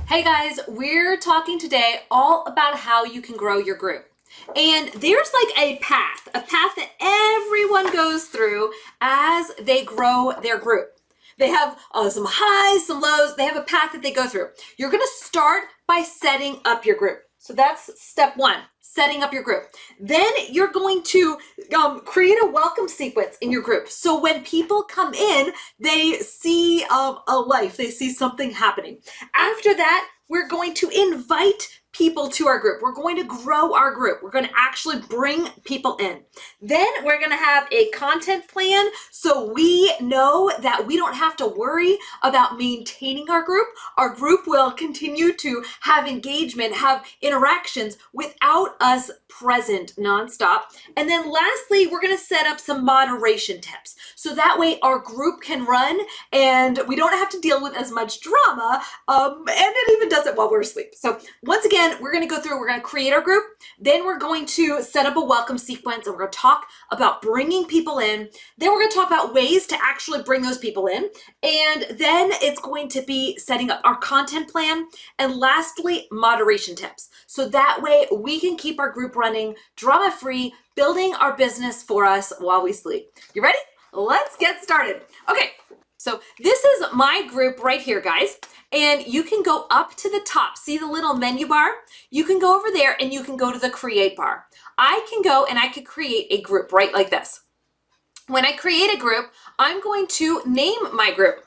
Hey guys, we're talking today all about how you can grow your group. And there's like a path that everyone goes through as they grow their group. They have some highs, some lows. They have a path that they go through. You're going to start by setting up your group. So that's step one, setting up your group. Then you're going to create a welcome sequence in your group. So when people come in, they see a life, they see something happening. After that, we're going to invite people to our group. We're going to grow our group. We're going to actually bring people in. Then we're going to have a content plan so we know that we don't have to worry about maintaining our group. Our group will continue to have engagement, have interactions without us present nonstop. And then lastly, we're going to set up some moderation tips. So that way our group can run and we don't have to deal with as much drama. And it even does it while we're asleep. So once again, we're going to go through, we're going to create our group. Then we're going to set up a welcome sequence and we're going to talk about bringing people in. Then we're going to talk about ways to actually bring those people in. And then it's going to be setting up our content plan. And lastly, moderation tips. So that way we can keep our group running drama-free, building our business for us while we sleep. You ready? Let's get started. Okay, so this is my group right here, guys. And you can go up to the top. See the little menu bar? You can go over there and you can go to the create bar. I can go and I could create a group right like this. When I create a group, I'm going to name my group.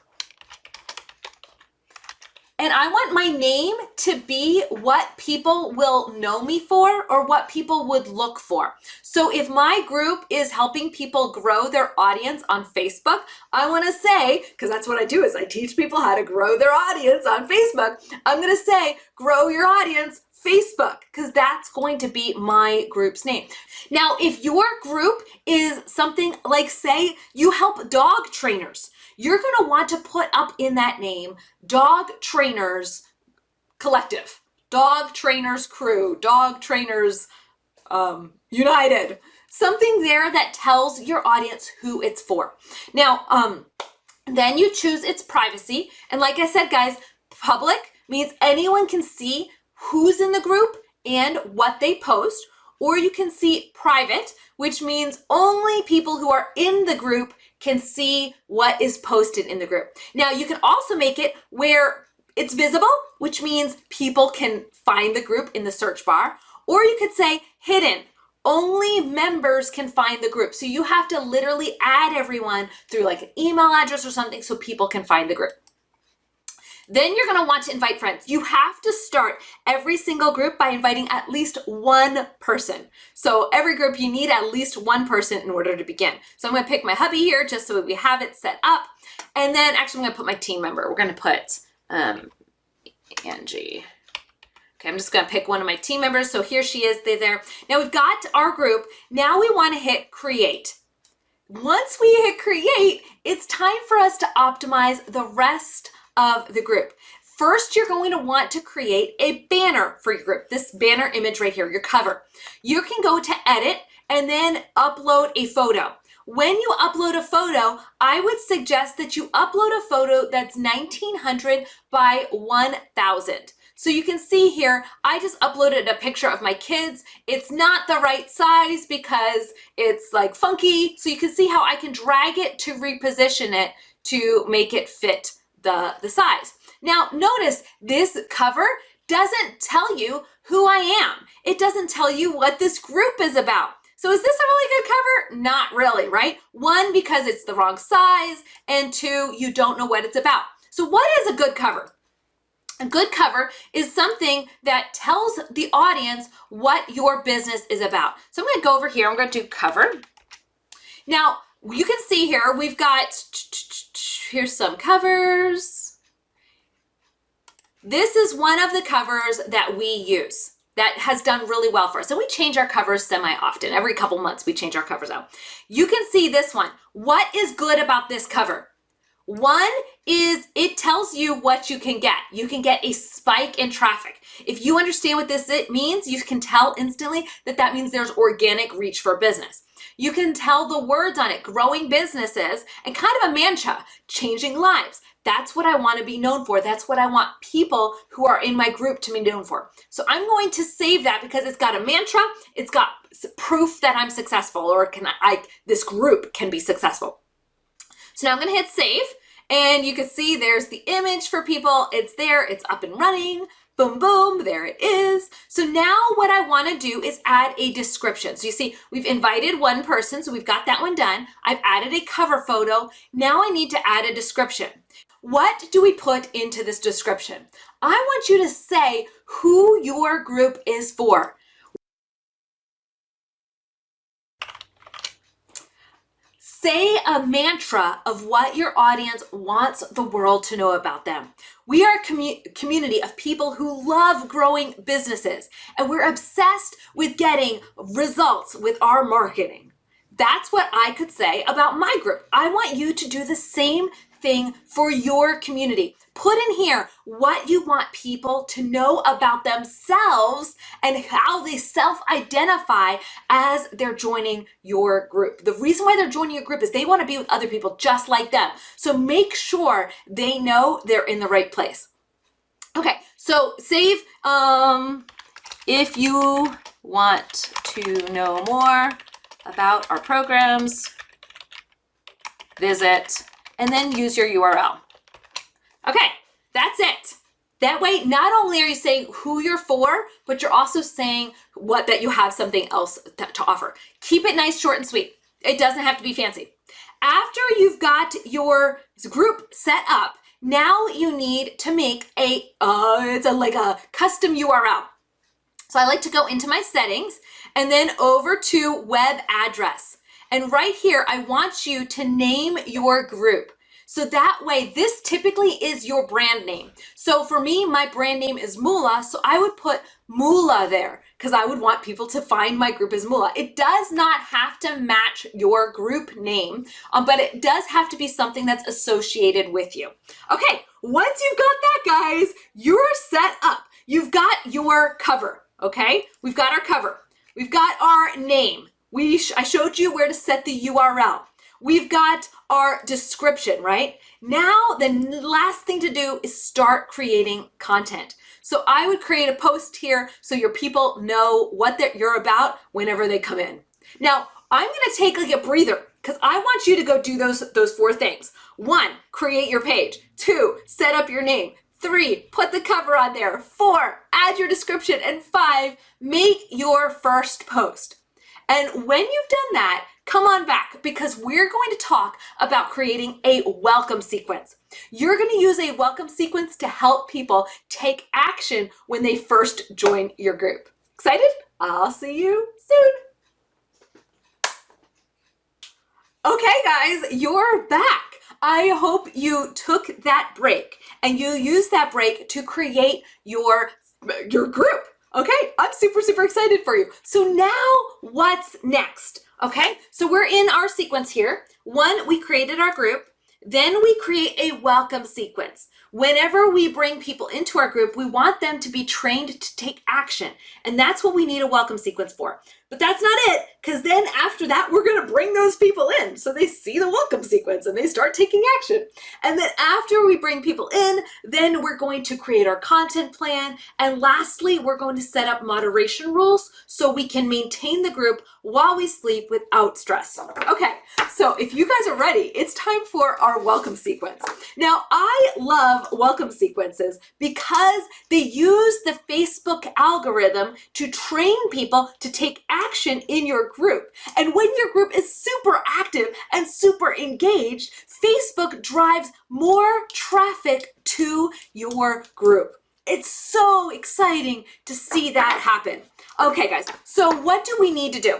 And I want my name to be what people will know me for or what people would look for. So if my group is helping people grow their audience on Facebook, I want to say, because that's what I do is I teach people how to grow their audience on Facebook. I'm going to say, grow your audience Facebook, because that's going to be my group's name. Now, if your group is something like, say, you help dog trainers, you're going to want to put up in that name, Dog Trainers Collective, Dog Trainers Crew, Dog Trainers United, something there that tells your audience who it's for. Now, then you choose its privacy. And like I said, guys, public means anyone can see who's in the group and what they post, or you can see private, which means only people who are in the group can see what is posted in the group. Now, you can also make it where it's visible, which means people can find the group in the search bar, or you could say hidden. Only members can find the group. So you have to literally add everyone through like an email address or something so people can find the group. Then you're going to want to invite friends. You have to start every single group by inviting at least one person. So every group you need at least one person in order to begin. So I'm going to pick my hubby here just so we have it set up. And then actually I'm going to put my team member. We're going to put Angie. Okay, I'm just going to pick one of my team members. So here she is, there. Now we've got our group. Now we want to hit create. Once we hit create, it's time for us to optimize the rest of the group. First, you're going to want to create a banner for your group. This banner image right here, your cover. You can go to edit and then upload a photo. When you upload a photo, I would suggest that you upload a photo that's 1900 by 1000. So you can see here, I just uploaded a picture of my kids. It's not the right size because it's like funky. So you can see how I can drag it to reposition it to make it fit the size. Now notice this cover doesn't tell you who I am. It doesn't tell you what this group is about. So is this a really good cover? Not really, right? One, because it's the wrong size, and two, you don't know what it's about. So what is a good cover? A good cover is something that tells the audience what your business is about. So I'm going to go over here. I'm going to do cover. Now, you can see here, we've got, here's some covers. This is one of the covers that we use that has done really well for us. And we change our covers semi-often. Every couple months, we change our covers out. You can see this one. What is good about this cover? One is it tells you what you can get. You can get a spike in traffic. If you understand what this means, you can tell instantly that that means there's organic reach for business. You can tell the words on it, growing businesses, and kind of a mantra, changing lives. That's what I want to be known for. That's what I want people who are in my group to be known for. So I'm going to save that because it's got a mantra, it's got proof that I'm successful, or this group can be successful. So now I'm going to hit save, and you can see there's the image for people. It's there, it's up and running. Boom, boom, there it is. So now what I want to do is add a description. So you see, we've invited one person, so we've got that one done. I've added a cover photo. Now I need to add a description. What do we put into this description? I want you to say who your group is for. Say a mantra of what your audience wants the world to know about them. We are a community of people who love growing businesses, and we're obsessed with getting results with our marketing. That's what I could say about my group. I want you to do the same thing for your community. Put in here what you want people to know about themselves and how they self-identify as they're joining your group. The reason why they're joining your group is they want to be with other people just like them. So make sure they know they're in the right place. Okay, so save. If you want to know more about our programs, visit, and then use your URL. Okay, that's it. That way, not only are you saying who you're for, but you're also saying that you have something else to offer. Keep it nice, short, and sweet. It doesn't have to be fancy. After you've got your group set up, now you need to make like a custom URL. So I like to go into my settings and then over to web address. And right here, I want you to name your group. So that way, this typically is your brand name. So for me, my brand name is Moolah, so I would put Moolah there because I would want people to find my group as Moolah. It does not have to match your group name, but it does have to be something that's associated with you. Okay, once you've got that, guys, you're set up. You've got your cover, okay? We've got our cover. We've got our name. I showed you where to set the URL. We've got our description, right? Now, the last thing to do is start creating content. So I would create a post here so your people know what you're about whenever they come in. Now, I'm gonna take like a breather because I want you to go do those 4 things. 1, create your page. 2, set up your name. 3, put the cover on there. 4, add your description. And 5, make your first post. And when you've done that, come on back because we're going to talk about creating a welcome sequence. You're going to use a welcome sequence to help people take action when they first join your group. Excited? I'll see you soon. Okay, guys, you're back. I hope you took that break and you used that break to create your group. Okay, I'm super excited for you. So now what's next? Okay, so we're in our sequence here. 1, we created our group. Then we create a welcome sequence. Whenever we bring people into our group, we want them to be trained to take action. And that's what we need a welcome sequence for. But that's not it, because then after that, we're going to bring those people in. So they see the welcome sequence and they start taking action. And then after we bring people in, then we're going to create our content plan. And lastly, we're going to set up moderation rules so we can maintain the group while we sleep without stress. Okay, so if you guys are ready, it's time for our welcome sequence. Now, I love welcome sequences because they use the Facebook algorithm to train people to take action in your group. And when your group is super active and super engaged, Facebook drives more traffic to your group. It's so exciting to see that happen. Okay, guys, so what do we need to do?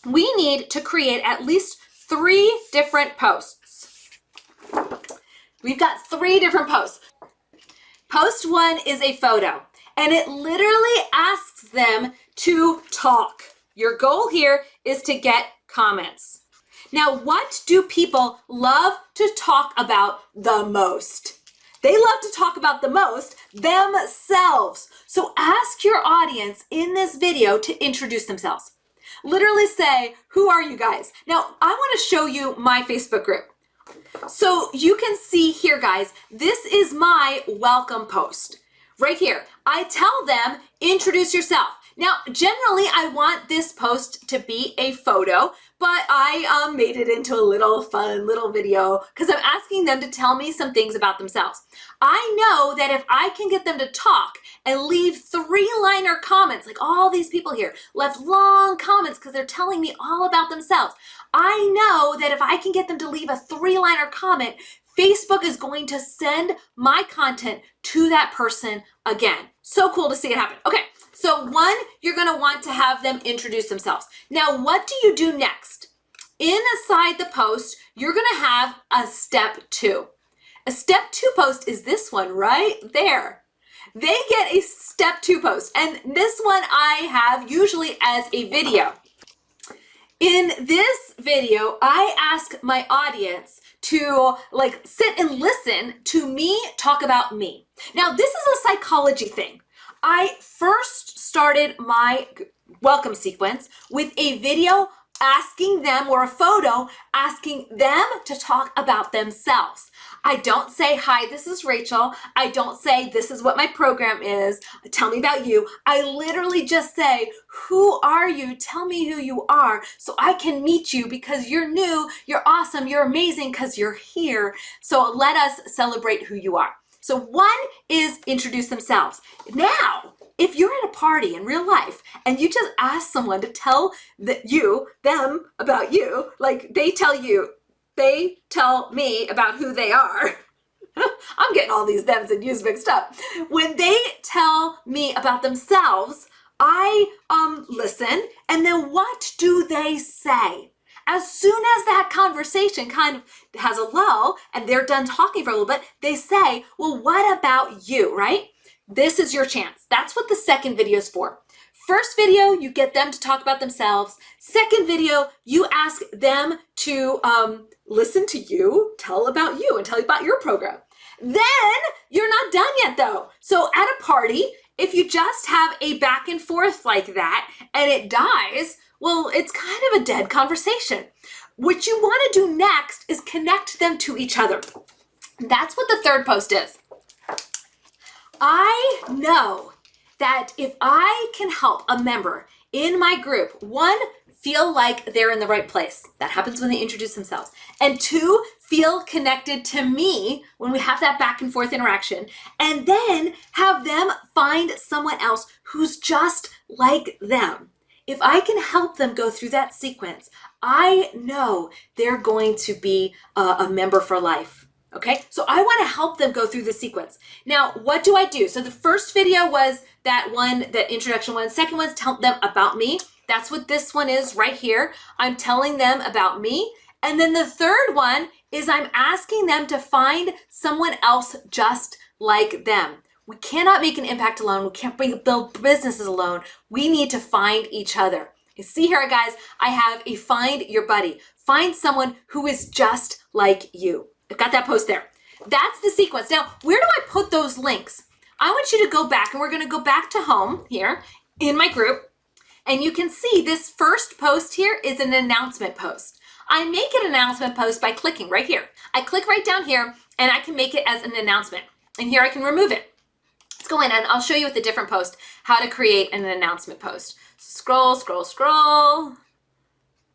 We need to create at least 3 different posts. We've got 3 different posts. Post 1 is a photo, and it literally asks them to talk. Your goal here is to get comments. Now, what do people love to talk about the most? They love to talk about the most themselves. So ask your audience in this video to introduce themselves. Literally say, who are you guys? Now, I want to show you my Facebook group. So you can see here, guys, this is my welcome post right here. I tell them, introduce yourself. Now, generally, I want this post to be a photo, but I made it into a little fun little video because I'm asking them to tell me some things about themselves. I know that if I can get them to talk and leave 3-liner comments, like all these people here left long comments because they're telling me all about themselves. I know that if I can get them to leave a 3-liner comment, Facebook is going to send my content to that person again. So cool to see it happen. Okay, so one, you're gonna want to have them introduce themselves. Now, what do you do next? Inside the post, you're gonna have a step 2. A step 2 post is this one right there. They get a step 2 post, and this one I have usually as a video. In this video, I ask my audience to sit and listen to me talk about me. Now, this is a psychology thing. I first started my welcome sequence with a video asking them, or a photo asking them to talk about themselves. I don't say, hi, this is Rachel. I don't say, this is what my program is. Tell me about you. I literally just say, who are you? Tell me who you are so I can meet you because you're new, you're awesome, you're amazing because you're here. So let us celebrate who you are. So one is introduce themselves. Now, if you're at a party in real life and you just ask someone to tell them about you, like they tell me about who they are. I'm getting all these thems and yous mixed up. When they tell me about themselves, I listen, and then what do they say? As soon as that conversation kind of has a lull and they're done talking for a little bit, they say, well, what about you, right? This is your chance. That's what the second video is for. First video, you get them to talk about themselves. Second video, you ask them to listen to you, tell about you, and tell you about your program. Then you're not done yet though. So at a party, if you just have a back and forth like that and it dies, well, it's kind of a dead conversation. What you want to do next is connect them to each other. That's what the third post is. I know that if I can help a member in my group, one, feel like they're in the right place. That happens when they introduce themselves. And two, feel connected to me when we have that back and forth interaction. And then have them find someone else who's just like them. If I can help them go through that sequence, I know they're going to be a member for life. Okay, so I want to help them go through the sequence. Now, what do I do? So the first video was that introduction one. Second one's tell them about me. That's what this one is right here. I'm telling them about me. And then the third one is I'm asking them to find someone else just like them. We cannot make an impact alone. We can't build businesses alone. We need to find each other. You see here, guys, I have a find your buddy. Find someone who is just like you. I've got that post there. That's the sequence. Now, where do I put those links? I want you to go back, and we're going to go back to home here in my group. And you can see this first post here is an announcement post. I make an announcement post by clicking right here. I click right down here, and I can make it as an announcement. And here I can remove it. Let's go in, and I'll show you with a different post how to create an announcement post. Scroll, scroll, scroll.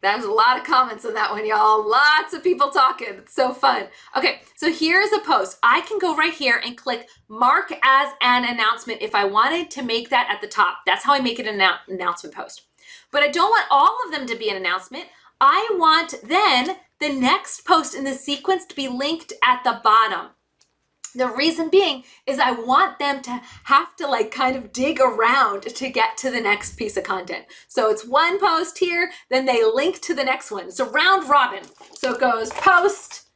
There's a lot of comments on that one, y'all. Lots of people talking. It's so fun. Okay, so here's a post. I can go right here and click mark as an announcement if I wanted to make that at the top. That's how I make it an announcement post. But I don't want all of them to be an announcement. I want then the next post in the sequence to be linked at the bottom. The reason being is I want them to have to kind of dig around to get to the next piece of content. So it's one post here, then they link to the next one. It's a round robin. So it goes post,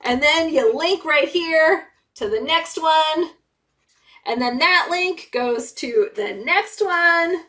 and then you link right here to the next one. And then that link goes to the next one.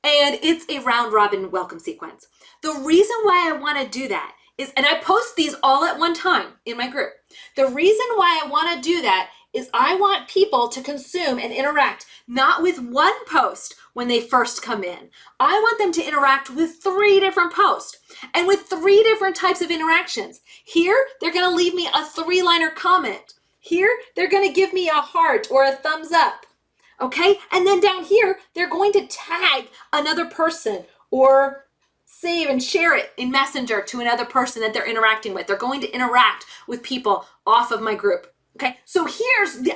And it's a round robin welcome sequence. The reason why I want to do that is, and I post these all at one time in my group. The reason why I want to do that is I want people to consume and interact not with one post when they first come in. I want them to interact with 3 different posts and with 3 different types of interactions. Here, they're going to leave me a 3-liner comment. Here, they're going to give me a heart or a thumbs up. Okay, and then down here, they're going to tag another person or save and share it in Messenger to another person that they're interacting with. They're going to interact with people off of my group. Okay, so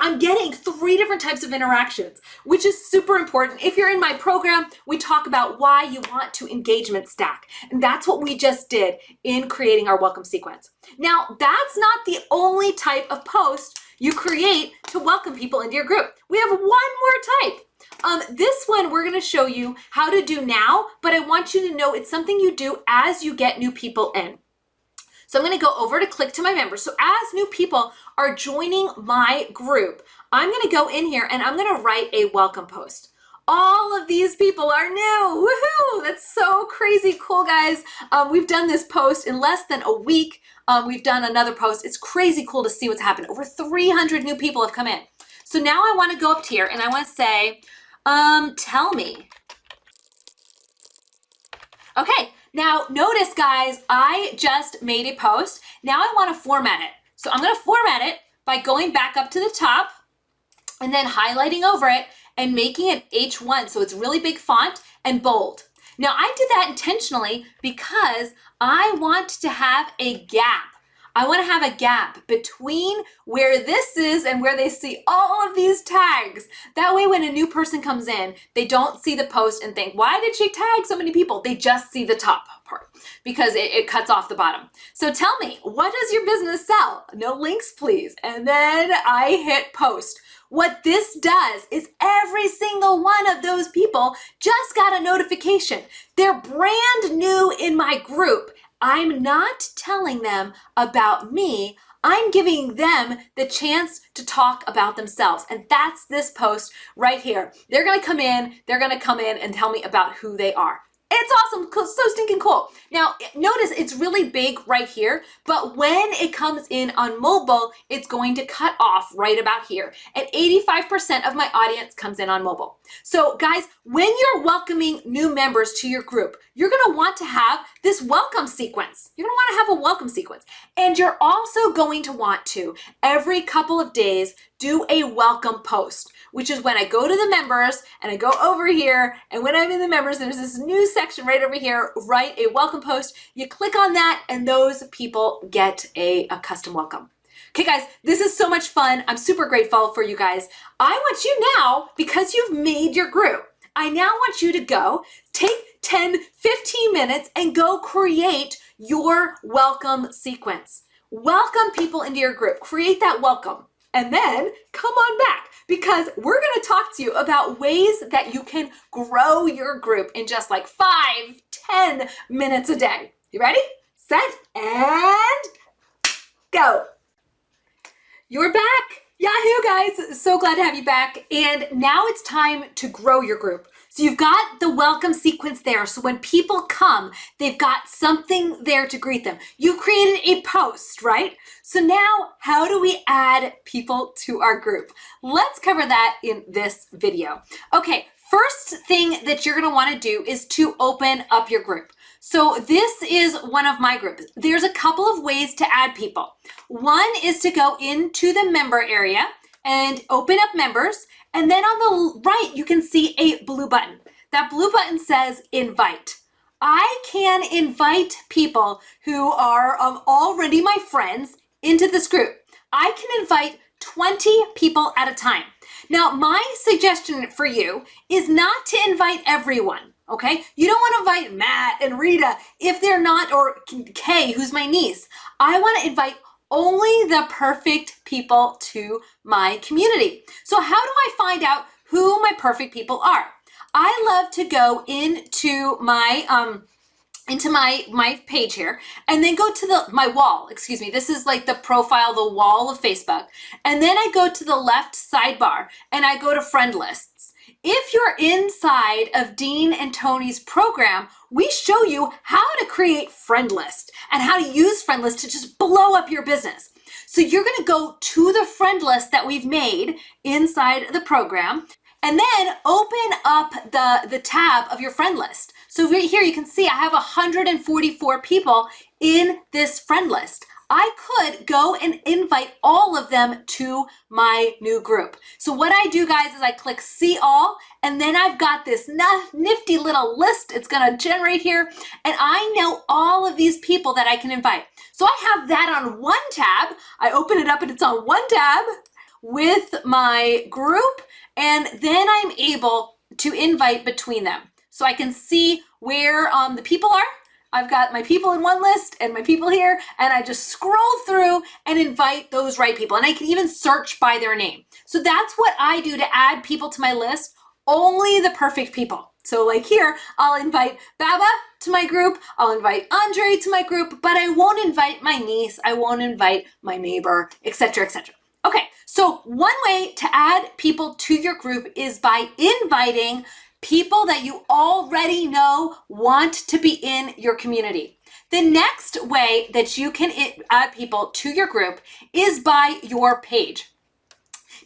I'm getting 3 different types of interactions, which is super important. If you're in my program, we talk about why you want to engagement stack. And that's what we just did in creating our welcome sequence. Now, that's not the only type of post you create to welcome people into your group. We have one more type. This one we're going to show you how to do now, but I want you to know it's something you do as you get new people in. So I'm going to go over to click to my members. So as new people are joining my group, I'm going to go in here and I'm going to write a welcome post. All of these people are new. Woohoo! That's so crazy cool, guys. We've done this post in less than a week. We've done another post. It's crazy cool to see what's happened. Over 300 new people have come in. So now I want to go up here and I want to say, tell me. Okay, now notice, guys, I just made a post. Now I want to format it. So I'm going to format it by going back up to the top and then highlighting over it and making it H1 so it's really big font and bold. Now I did that intentionally because I want to have a gap. I want to have a gap between where this is and where they see all of these tags. That way when a new person comes in, they don't see the post and think, why did she tag so many people? They just see the top part because it cuts off the bottom. So tell me, what does your business sell? No links, please. And then I hit post. What this does is every single one of those people just got a notification. They're brand new in my group. I'm not telling them about me. I'm giving them the chance to talk about themselves. And that's this post right here. They're going to come in and tell me about who they are. It's awesome, so stinking cool. Now, notice it's really big right here, but when it comes in on mobile, it's going to cut off right about here. And 85% of my audience comes in on mobile. So guys, when you're welcoming new members to your group, you're gonna want to have this welcome sequence. You're gonna wanna have a welcome sequence. And you're also going to want to, every couple of days, do a welcome post, which is when I go to the members and I go over here, and when I'm in the members, there's this new section right over here, write a welcome post. You click on that and those people get a custom welcome. Okay guys, this is so much fun. I'm super grateful for you guys. I want you now, because you've made your group, I now want you to go take 10, 15 minutes and go create your welcome sequence. Welcome people into your group, create that welcome. And then come on back because we're going to talk to you about ways that you can grow your group in just like 5, 10 minutes a day. You ready? Set, and go. You're back. Yahoo, guys. So glad to have you back. And now it's time to grow your group. So you've got the welcome sequence there. So when people come, they've got something there to greet them. You created a post, right? So now how do we add people to our group? Let's cover that in this video. Okay, first thing that you're going to want to do is to open up your group. So this is one of my groups. There's a couple of ways to add people. One is to go into the member area and open up members. And then on the right, you can see a blue button. That blue button says invite. I can invite people who are already my friends into this group. I can invite 20 people at a time. Now, my suggestion for you is not to invite everyone, okay? You don't want to invite Matt and Rita if they're not, or Kay, who's my niece. I want to invite only the perfect people to my community. So how do I find out who my perfect people are? I love to go into my my page here and then go to my wall, excuse me. This is like the profile, the wall of Facebook. And then I go to the left sidebar and I go to friend lists. If you're inside of Dean and Tony's program, we show you how to create friend lists and how to use friend lists to just blow up your business. So you're going to go to the friend list that we've made inside the program, and then open up the tab of your friend list. So right here you can see I have 144 people in this friend list. I could go and invite all of them to my new group. So what I do, guys, is I click see all, and then I've got this nifty little list it's gonna generate here, and I know all of these people that I can invite. So I have that on one tab. I open it up and it's on one tab with my group, and then I'm able to invite between them. So I can see where the people are. I've got my people in one list and my people here, and I just scroll through and invite those right people. And I can even search by their name. So that's what I do to add people to my list, only the perfect people. So like here, I'll invite Baba to my group, I'll invite Andre to my group, but I won't invite my niece, I won't invite my neighbor, etc., etc. Okay, so one way to add people to your group is by inviting people that you already know want to be in your community. The next way that you can add people to your group is by your page.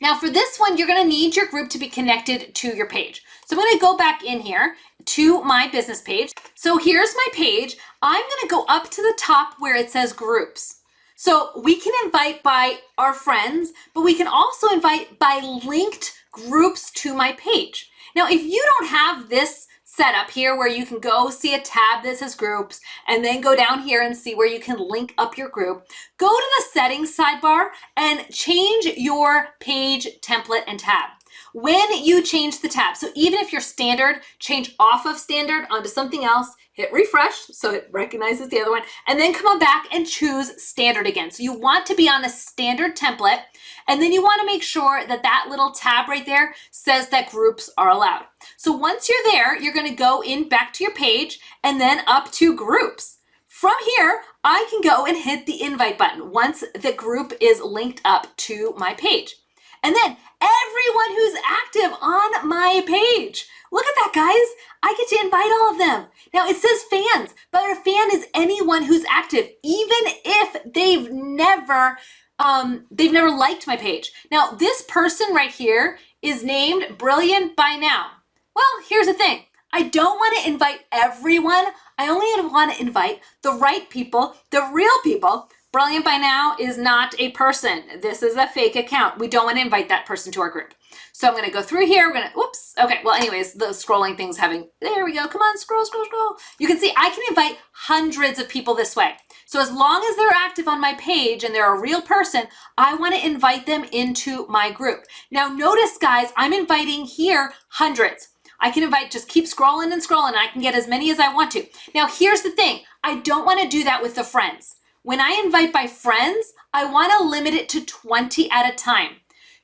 Now for this one, you're going to need your group to be connected to your page. So I'm going to go back in here to my business page. So here's my page. I'm going to go up to the top where it says groups. So we can invite by our friends, but we can also invite by linked groups to my page. Now, if you don't have this set up here where you can go see a tab that says groups and then go down here and see where you can link up your group, go to the settings sidebar and change your page template and tab. When you change the tab, so even if you're standard, change off of standard onto something else, hit refresh so it recognizes the other one, and then come on back and choose standard again. So you want to be on a standard template, and then you want to make sure that that little tab right there says that groups are allowed. So once you're there, you're going to go in back to your page and then up to groups. From here, I can go and hit the invite button once the group is linked up to my page. And then everyone who's active on my page. Look at that, guys. I get to invite all of them. Now it says fans, but a fan is anyone who's active, even if they've never liked my page. Now this person right here is named Brilliant by Now. Well, here's the thing. I don't want to invite everyone. I only want to invite the right people, the real people. Brilliant by Now is not a person. This is a fake account. We don't want to invite that person to our group. So I'm going to go through here. We're going to, whoops. Okay. Well, anyways, the scrolling thing's there we go. Come on, scroll, scroll, scroll. You can see I can invite hundreds of people this way. So as long as they're active on my page and they're a real person, I want to invite them into my group. Now notice, guys, I'm inviting here hundreds. I can invite, just keep scrolling and scrolling. And I can get as many as I want to. Now here's the thing. I don't want to do that with the friends. When I invite by friends, I want to limit it to 20 at a time.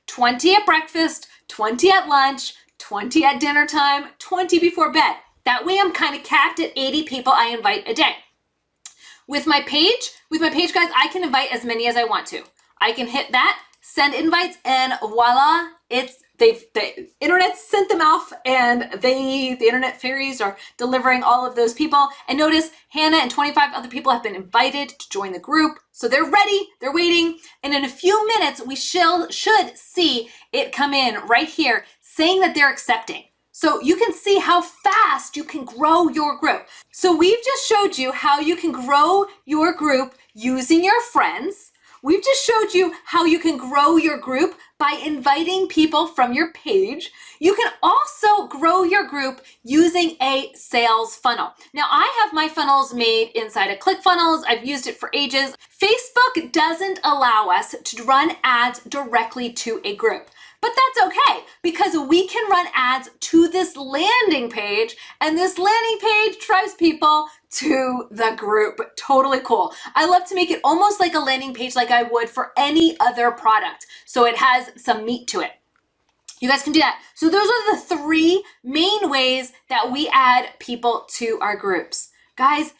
20 at breakfast, 20 at lunch, 20 at dinner time, 20 before bed. That way I'm kind of capped at 80 people I invite a day. With my page, guys, I can invite as many as I want to. I can hit that, send invites, and voila, the internet sent them off, and the internet fairies are delivering all of those people. And notice Hannah and 25 other people have been invited to join the group. So they're ready, they're waiting. And in a few minutes, we should see it come in right here saying that they're accepting. So you can see how fast you can grow your group. So we've just showed you how you can grow your group using your friends. We've just showed you how you can grow your group by inviting people from your page. You can also grow your group using a sales funnel. Now, I have my funnels made inside of ClickFunnels. I've used it for ages. Facebook doesn't allow us to run ads directly to a group. But that's okay, because we can run ads to this landing page, and this landing page drives people to the group. Totally cool. I love to make it almost like a landing page like I would for any other product, so it has some meat to it. You guys can do that. So those are the three main ways that we add people to our groups. Guys,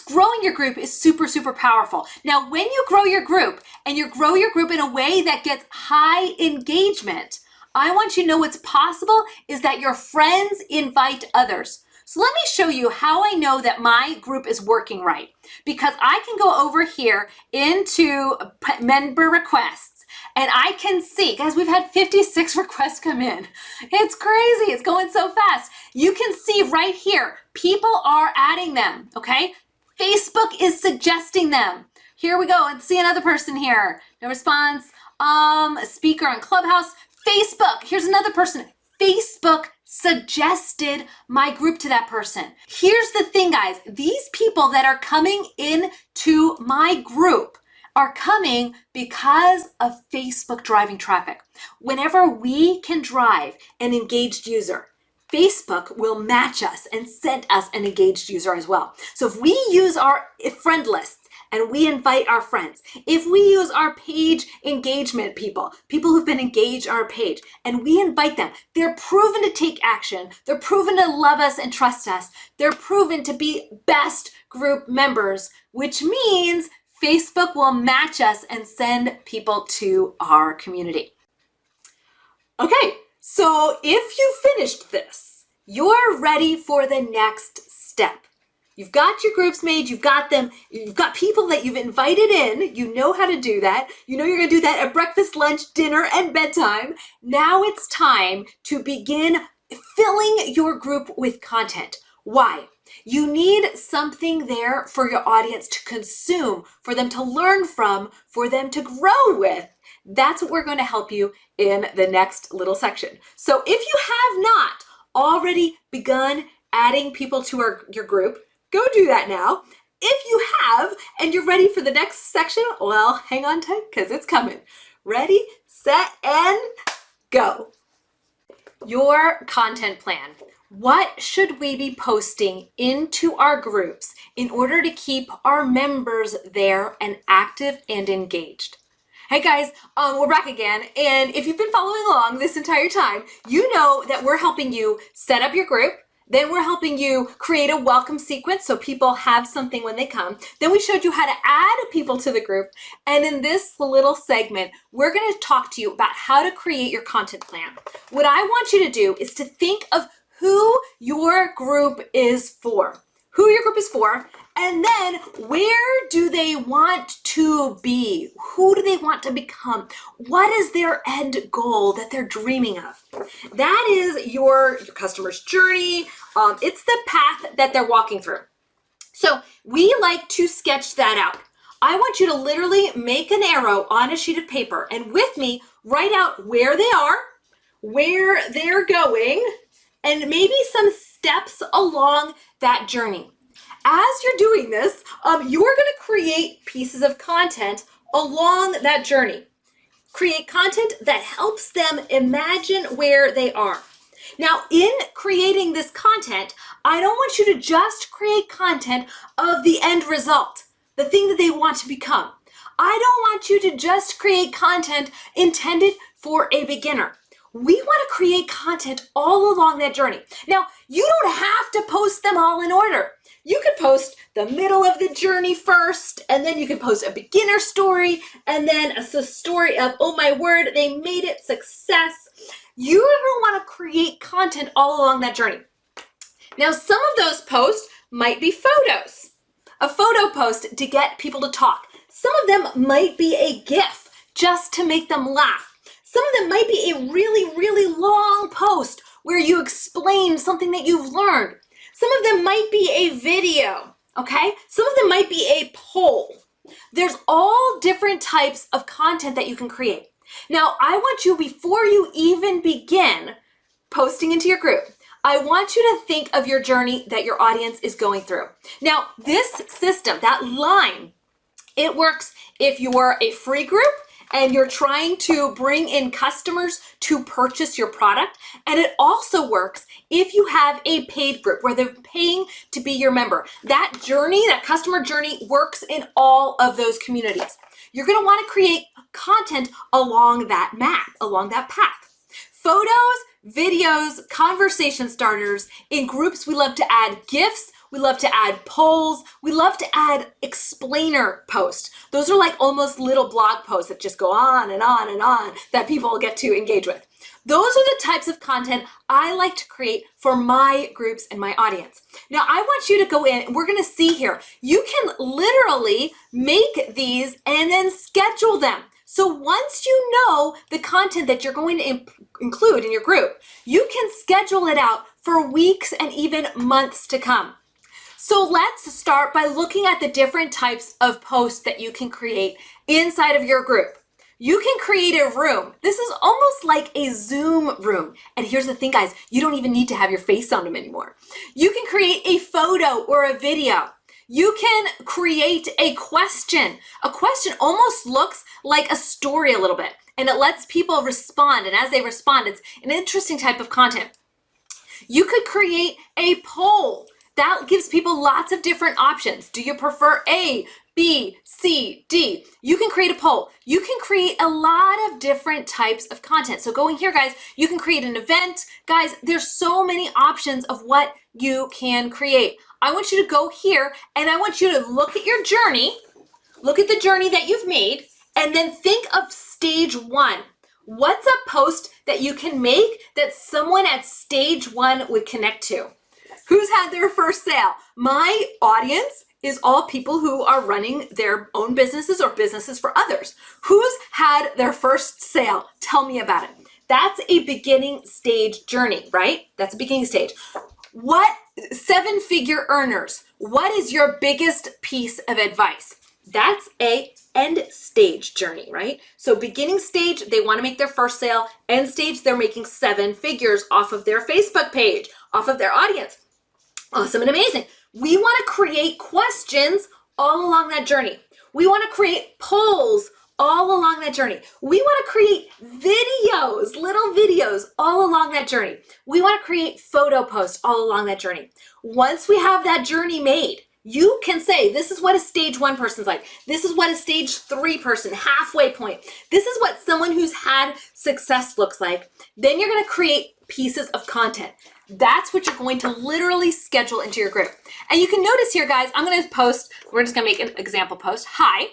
growing your group is super, super powerful. Now, when you grow your group and you grow your group in a way that gets high engagement, I want you to know what's possible is that your friends invite others. So let me show you how I know that my group is working right, because I can go over here into member requests and I can see, guys, we've had 56 requests come in. It's crazy. It's going so fast. You can see right here, people are adding them, okay? Facebook is suggesting them. Here we go. And see another person here. No response. A speaker on Clubhouse. Facebook. Here's another person. Facebook suggested my group to that person. Here's the thing, guys. These people that are coming into my group are coming because of Facebook driving traffic. Whenever we can drive an engaged user, Facebook will match us and send us an engaged user as well. So if we use our friend lists and we invite our friends, if we use our page engagement people who've been engaged on our page, and we invite them, they're proven to take action. They're proven to love us and trust us. They're proven to be best group members, which means Facebook will match us and send people to our community. Okay, so if you finished this, you're ready for the next step. You've got your groups made, you've got them, you've got people that you've invited in, you know how to do that. You know you're gonna do that at breakfast, lunch, dinner, and bedtime. Now it's time to begin filling your group with content. Why? You need something there for your audience to consume, for them to learn from, for them to grow with. That's what we're going to help you in the next little section. So if you have not already begun adding people to your group, go do that now. If you have and you're ready for the next section, well, hang on tight because it's coming. Ready, set, and go. Your content plan. What should we be posting into our groups in order to keep our members there and active and engaged? Hey guys, we're back again, and if you've been following along this entire time, you know that we're helping you set up your group. Then we're helping you create a welcome sequence so people have something when they come. Then we showed you how to add people to the group. And in this little segment, we're going to talk to you about how to create your content plan. What I want you to do is to think of who your group is for. Who your group is for, and then where do they want to be? Who do they want to become? What is their end goal that they're dreaming of? That is your customer's journey. It's the path that they're walking through. So we like to sketch that out. I want you to literally make an arrow on a sheet of paper and with me write out where they are, where they're going, and maybe some steps along that journey. As you're doing this, you're going to create pieces of content along that journey. Create content that helps them imagine where they are. Now, in creating this content, I don't want you to just create content of the end result, the thing that they want to become. I don't want you to just create content intended for a beginner. We want to create content all along that journey. Now, you don't have to post them all in order. You could post the middle of the journey first, and then you can post a beginner story, and then a story of, oh my word, they made it, success. You're going to want to create content all along that journey. Now, some of those posts might be photos. A photo post to get people to talk. Some of them might be a GIF just to make them laugh. Some of them might be a really, really long post where you explain something that you've learned. Some of them might be a video, okay? Some of them might be a poll. There's all different types of content that you can create. Now, I want you, before you even begin posting into your group, I want you to think of your journey that your audience is going through. Now, this system, that line, it works if you're a free group and you're trying to bring in customers to purchase your product. And it also works if you have a paid group where they're paying to be your member. That journey, that customer journey works in all of those communities. You're gonna wanna create content along that map, along that path. Photos, videos, conversation starters. In groups, we love to add GIFs. We love to add polls. We love to add explainer posts. Those are like almost little blog posts that just go on and on and on that people get to engage with. Those are the types of content I like to create for my groups and my audience. Now, I want you to go in, and we're going to see here, you can literally make these and then schedule them. So once you know the content that you're going to include in your group, you can schedule it out for weeks and even months to come. So let's start by looking at the different types of posts that you can create inside of your group. You can create a room. This is almost like a Zoom room. And here's the thing, guys, you don't even need to have your face on them anymore. You can create a photo or a video. You can create a question. A question almost looks like a story a little bit, and it lets people respond. And as they respond, it's an interesting type of content. You could create a poll. That gives people lots of different options. Do you prefer A, B, C, D? You can create a poll. You can create a lot of different types of content. So going here, guys, you can create an event. Guys, there's so many options of what you can create. I want you to go here, and I want you to look at your journey, look at the journey that you've made, and then think of stage one. What's a post that you can make that someone at stage one would connect to? Who's had their first sale? My audience is all people who are running their own businesses or businesses for others. Who's had their first sale? Tell me about it. That's a beginning stage journey, right? That's a beginning stage. What 7-figure earners? What is your biggest piece of advice? That's a end stage journey, right? So beginning stage, they want to make their first sale. End stage, they're making 7 figures off of their Facebook page, off of their audience. Awesome and amazing. We want to create questions all along that journey. We want to create polls all along that journey. We want to create videos, little videos all along that journey. We want to create photo posts all along that journey. Once we have that journey made, you can say, this is what a stage 1 person's like. This is what a stage 3 person, halfway point. This is what someone who's had success looks like. Then you're going to create pieces of content. That's what you're going to literally schedule into your group. And you can notice here, guys, I'm going to post, we're just going to make an example post, hi.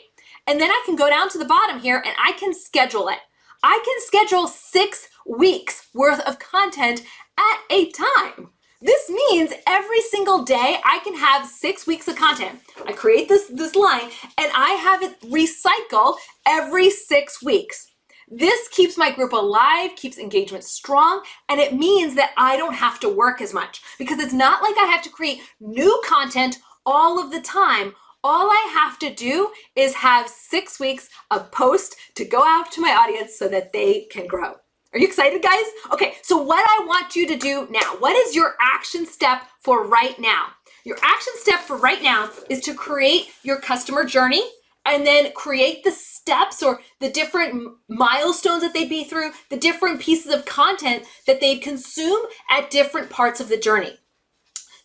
And then I can go down to the bottom here and I can schedule it. I can schedule 6 weeks worth of content at a time. This means every single day I can have 6 weeks of content. I create this line and I have it recycle every 6 weeks. This keeps my group alive, keeps engagement strong, and it means that I don't have to work as much because it's not like I have to create new content all of the time. All I have to do is have 6 weeks of post to go out to my audience so that they can grow. Are you excited, guys? Okay, so what I want you to do now, what is your action step for right now? Your action step for right now is to create your customer journey and then create the steps or the different milestones that they'd be through, the different pieces of content that they'd consume at different parts of the journey.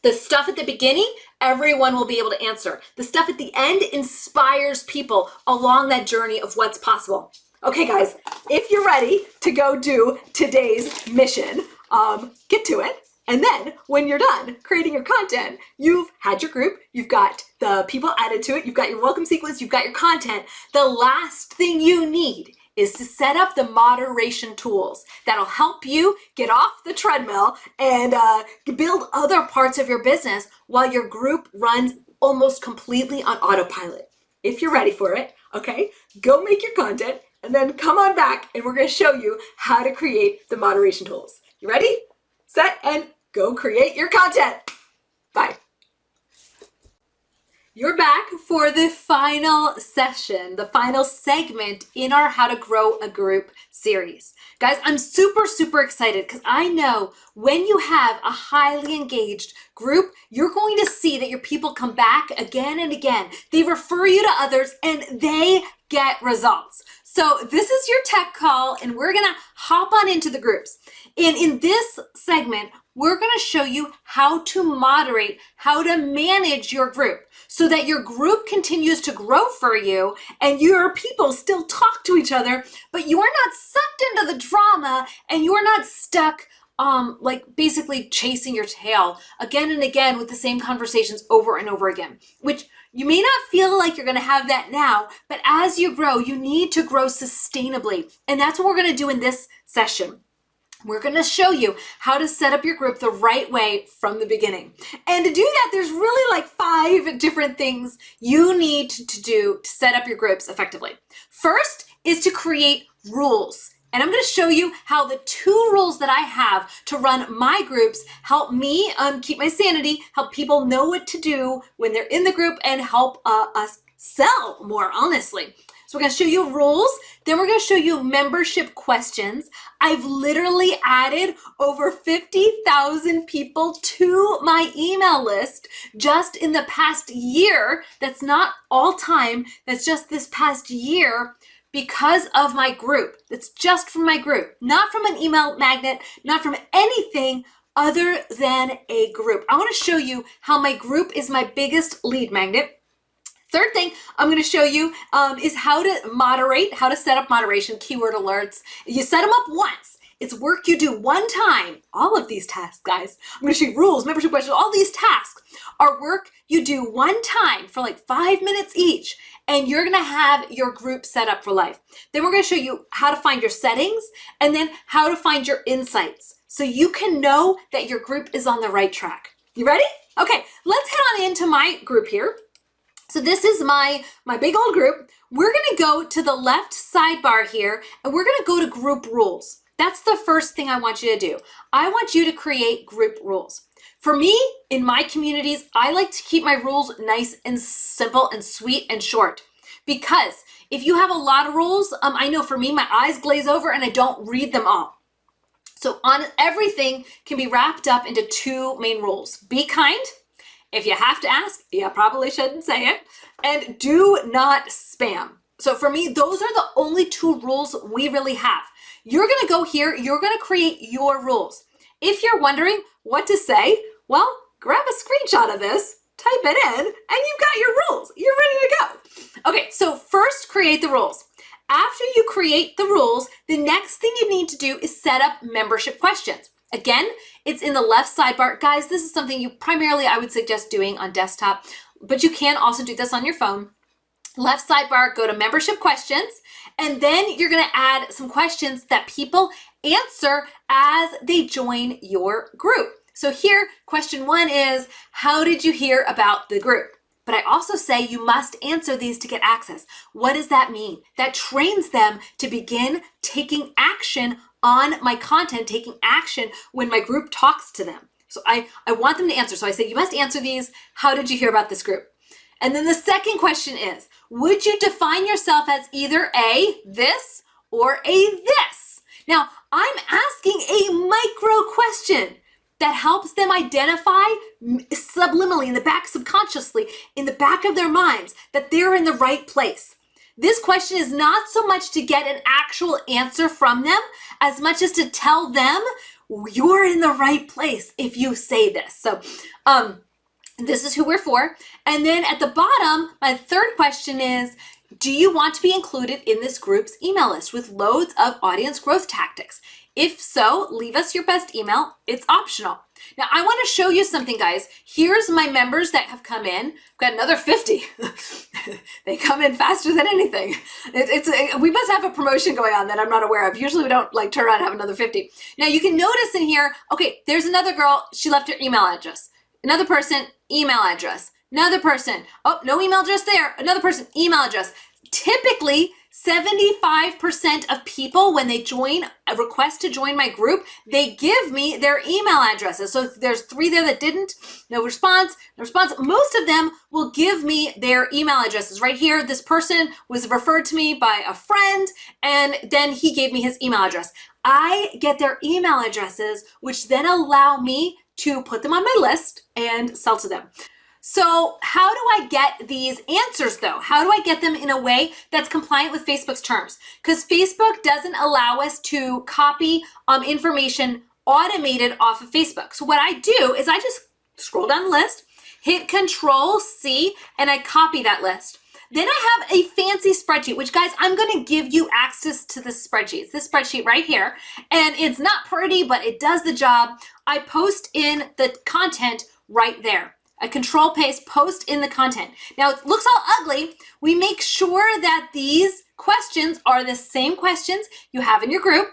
The stuff at the beginning, everyone will be able to answer. The stuff at the end inspires people along that journey of what's possible. Okay, guys, if you're ready to go do today's mission, get to it. And then when you're done creating your content, you've had your group, you've got the people added to it, you've got your welcome sequence, you've got your content. The last thing you need is to set up the moderation tools that'll help you get off the treadmill and build other parts of your business while your group runs almost completely on autopilot. If you're ready for it, okay, go make your content and then come on back and we're going to show you how to create the moderation tools. You ready? Set, and go create your content. Bye. You're back for the final session, the final segment in our How to Grow a Group series. Guys, I'm super, super excited because I know when you have a highly engaged group, you're going to see that your people come back again and again. They refer you to others and they get results. So this is your tech call and we're gonna hop on into the groups. And in this segment, we're gonna show you how to moderate, how to manage your group so that your group continues to grow for you and your people still talk to each other, but you are not sucked into the drama and you are not stuck like basically chasing your tail again and again with the same conversations over and over again, which you may not feel like you're going to have that now, but as you grow, you need to grow sustainably. And that's what we're going to do in this session. We're going to show you how to set up your group the right way from the beginning. And to do that, there's really like 5 different things you need to do to set up your groups effectively. First is to create rules. And I'm going to show you how the 2 rules that I have to run my groups help me keep my sanity, help people know what to do when they're in the group, and help us sell more, honestly. So we're going to show you rules, then we're going to show you membership questions. I've literally added over 50,000 people to my email list just in the past year. That's not all time, that's just this past year, because of my group. It's just from my group, not from an email magnet, not from anything other than a group. I want to show you how my group is my biggest lead magnet. Third thing I'm going to show you is how to moderate, how to set up moderation, keyword alerts. You set them up once. It's work you do one time. All of these tasks, guys, I'm going to show you rules, membership questions, all these tasks are work you do one time for like 5 minutes each, and you're going to have your group set up for life. Then we're going to show you how to find your settings, and then how to find your insights so you can know that your group is on the right track. You ready? Okay, let's head on into my group here. So this is my big old group. We're going to go to the left sidebar here, and we're going to go to group rules. That's the first thing I want you to do. I want you to create group rules. For me, in my communities, I like to keep my rules nice and simple and sweet and short, because if you have a lot of rules, I know for me, my eyes glaze over and I don't read them all. So on everything can be wrapped up into 2 main rules. Be kind. If you have to ask, you probably shouldn't say it. And do not spam. So for me, those are the only 2 rules we really have. You're going to go here, you're going to create your rules. If you're wondering what to say, well, grab a screenshot of this, type it in, and you've got your rules. You're ready to go. Okay, so first create the rules. After you create the rules, the next thing you need to do is set up membership questions. Again, it's in the left sidebar. Guys, this is something you primarily, I would suggest doing on desktop, but you can also do this on your phone. Left sidebar, go to membership questions, and then you're going to add some questions that people answer as they join your group. So here, question 1 is, how did you hear about the group? But I also say you must answer these to get access. What does that mean? That trains them to begin taking action on my content, taking action when my group talks to them. So I want them to answer. So I say, you must answer these. How did you hear about this group? And then the second question is, would you define yourself as either a this or a this? Now, I'm asking a micro question that helps them identify subliminally in the back, subconsciously, in the back of their minds, that they're in the right place. This question is not so much to get an actual answer from them as much as to tell them you're in the right place if you say this. So this is who we're for. And then at the bottom, my third question is, do you want to be included in this group's email list with loads of audience growth tactics? If so, leave us your best email. It's optional. Now, I want to show you something, guys. Here's my members that have come in. I've got another 50. They come in faster than anything. We must have a promotion going on that I'm not aware of. Usually we don't like turn around and have another 50. Now, you can notice in here, okay, there's another girl. She left her email address. Another person, email address. Another person, oh, no email address there. Another person, email address. Typically, 75% of people, when they join a request to join my group, they give me their email addresses. So there's 3 there that didn't, no response. Most of them will give me their email addresses. Right here, this person was referred to me by a friend, and then he gave me his email address. I get their email addresses, which then allow me to put them on my list and sell to them. So how do I get these answers though? How do I get them in a way that's compliant with Facebook's terms? Because Facebook doesn't allow us to copy information automated off of Facebook. So what I do is I just scroll down the list, hit Control C, and I copy that list. Then I have a fancy spreadsheet, which guys, I'm gonna give you access to this spreadsheet. It's this spreadsheet right here. And it's not pretty, but it does the job. I post in the content right there. A control paste, post in the content. Now it looks all ugly. We make sure that these questions are the same questions you have in your group.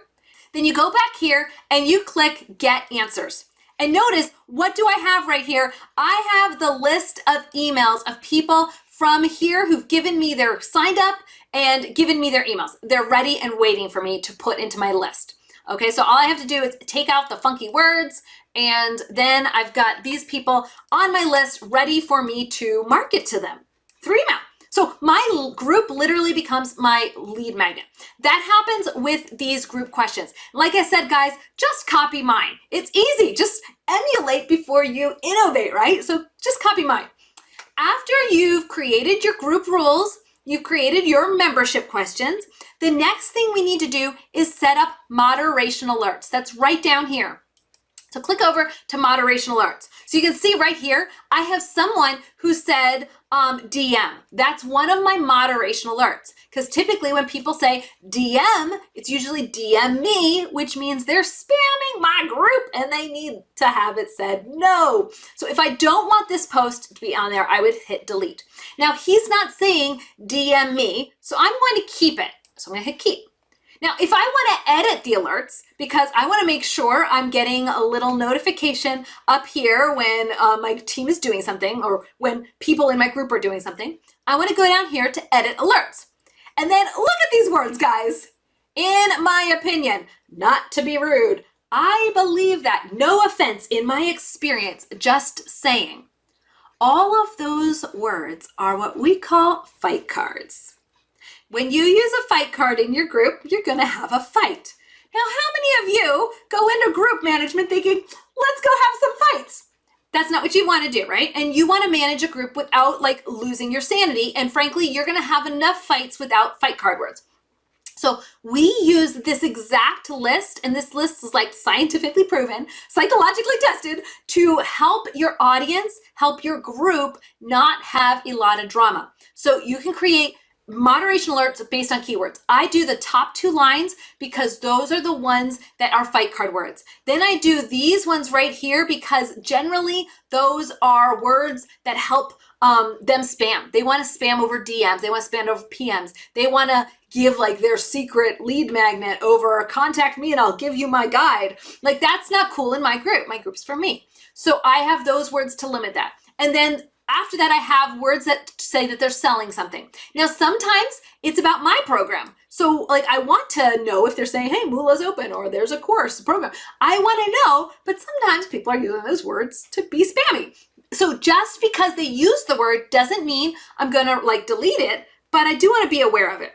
Then you go back here and you click Get Answers. And notice, what do I have right here? I have the list of emails of people from here who've given me their signed up and given me their emails. They're ready and waiting for me to put into my list. Okay, so all I have to do is take out the funky words, and then I've got these people on my list ready for me to market to them through email. So my group literally becomes my lead magnet. That happens with these group questions. Like I said, guys, just copy mine. It's easy. Just emulate before you innovate, right? So just copy mine. After you've created your group rules, you've created your membership questions, the next thing we need to do is set up moderation alerts. That's right down here. So click over to moderation alerts. So you can see right here, I have someone who said DM. That's one of my moderation alerts, because typically when people say DM, it's usually DM me, which means they're spamming my group and they need to have it said no. So if I don't want this post to be on there, I would hit delete. Now he's not saying DM me, so I'm going to keep it. So I'm going to hit keep. Now, if I want to edit the alerts, because I want to make sure I'm getting a little notification up here when my team is doing something or when people in my group are doing something, I want to go down here to edit alerts. And then look at these words, guys. In my opinion, not to be rude, I believe that, no offense, in my experience, just saying, all of those words are what we call fight cards. When you use a fight card in your group, you're going to have a fight. Now, how many of you go into group management thinking, let's go have some fights? That's not what you want to do, right? And you want to manage a group without like losing your sanity. And frankly, you're going to have enough fights without fight card words. So we use this exact list, and this list is like scientifically proven, psychologically tested, to help your audience, help your group not have a lot of drama. So you can create moderation alerts based on keywords. I do the top 2 lines because those are the ones that are fight card words. Then I do these ones right here because generally those are words that help them spam. They want to spam over DMs. They want to spam over PMs. They want to give like their secret lead magnet over contact me and I'll give you my guide. Like that's not cool in my group. My group's for me. So I have those words to limit that. And then after that, I have words that say that they're selling something. Now, sometimes it's about my program. So like, I want to know if they're saying, hey, Moolah's open, or there's a course program. I want to know, but sometimes people are using those words to be spammy. So just because they use the word doesn't mean I'm going to like delete it, but I do want to be aware of it.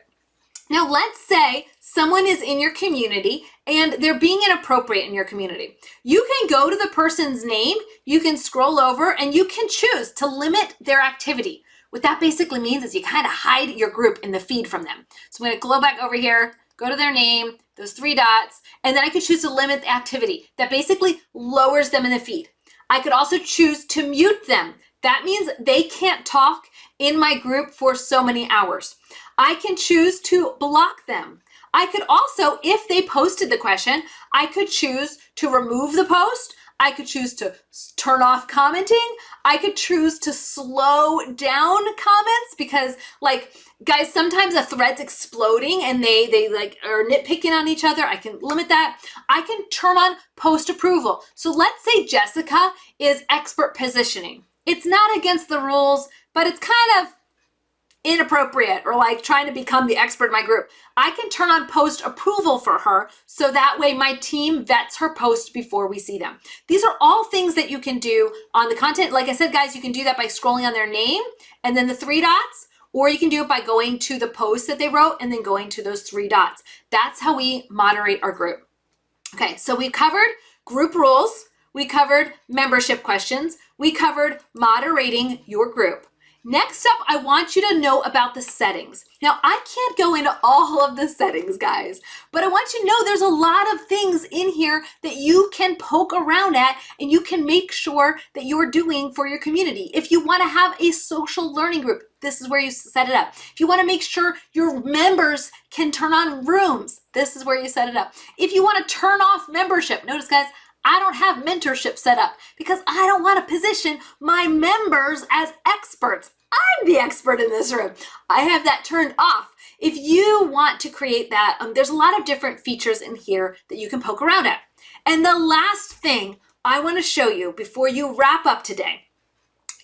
Now, let's say someone is in your community and they're being inappropriate in your community. You can go to the person's name, you can scroll over, and you can choose to limit their activity. What that basically means is you kind of hide your group in the feed from them. So I'm going to go back over here, go to their name, those 3 dots, and then I could choose to limit the activity. That basically lowers them in the feed. I could also choose to mute them. That means they can't talk in my group for so many hours. I can choose to block them. I could also, if they posted the question, I could choose to remove the post. I could choose to turn off commenting. I could choose to slow down comments because like, guys, sometimes a thread's exploding and they like are nitpicking on each other. I can limit that. I can turn on post approval. So let's say Jessica is expert positioning. It's not against the rules, but it's kind of inappropriate or like trying to become the expert in my group. I can turn on post approval for her so that way my team vets her posts before we see them. These are all things that you can do on the content. Like I said, guys, you can do that by scrolling on their name and then the 3 dots, or you can do it by going to the post that they wrote and then going to those 3 dots. That's how we moderate our group. Okay, so we covered group rules, we covered membership questions, we covered moderating your group. Next up, I want you to know about the settings. Now, I can't go into all of the settings, guys, but I want you to know there's a lot of things in here that you can poke around at and you can make sure that you're doing for your community. If you want to have a social learning group, this is where you set it up. If you want to make sure your members can turn on rooms, this is where you set it up. If you want to turn off membership, notice, guys, I don't have mentorship set up because I don't want to position my members as experts. I'm the expert in this room. I have that turned off. If you want to create that, there's a lot of different features in here that you can poke around at. And the last thing I want to show you before you wrap up today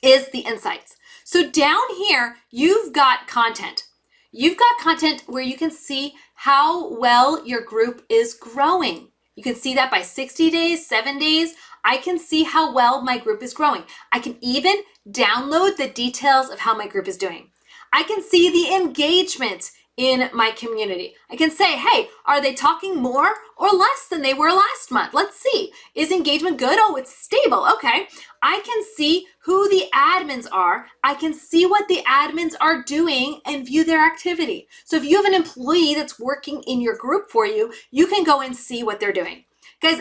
is the insights. So down here, you've got content. You've got content where you can see how well your group is growing. You can see that by 60 days, 7 days. I can see how well my group is growing. I can even download the details of how my group is doing. I can see the engagement in my community. I can say, hey, are they talking more or less than they were last month? Let's see. Is engagement good? Oh, it's stable. Okay. I can see who the admins are. I can see what the admins are doing and view their activity. So if you have an employee that's working in your group for you, you can go and see what they're doing. Guys,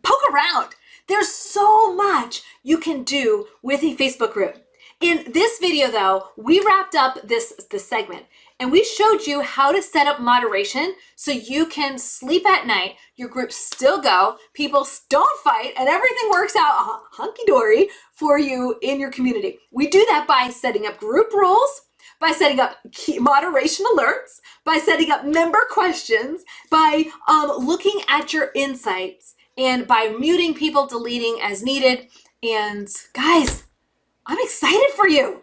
poke around. There's so much you can do with a Facebook group. In this video, though, we wrapped up this segment and we showed you how to set up moderation so you can sleep at night, your groups still go, people don't fight, and everything works out hunky-dory for you in your community. We do that by setting up group rules, by setting up key moderation alerts, by setting up member questions, by looking at your insights, and by muting people, deleting as needed. And guys, I'm excited for you.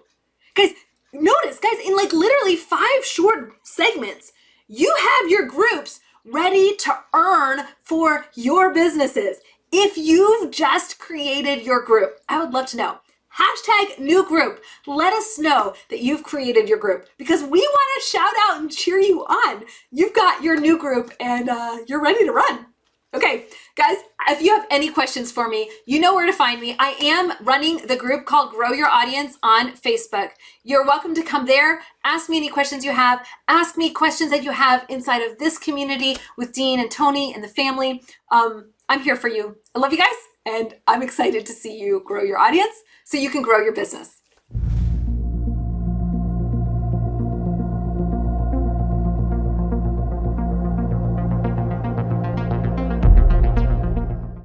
Guys, notice, guys, in like literally 5 short segments, you have your groups ready to earn for your businesses. If you've just created your group, I would love to know. Hashtag new group. Let us know that you've created your group because we want to shout out and cheer you on. You've got your new group and you're ready to run. Okay, guys, if you have any questions for me, you know where to find me. I am running the group called Grow Your Audience on Facebook. You're welcome to come there. Ask me any questions you have. Ask me questions that you have inside of this community with Dean and Tony and the family. I'm here for you. I love you guys, and I'm excited to see you grow your audience so you can grow your business.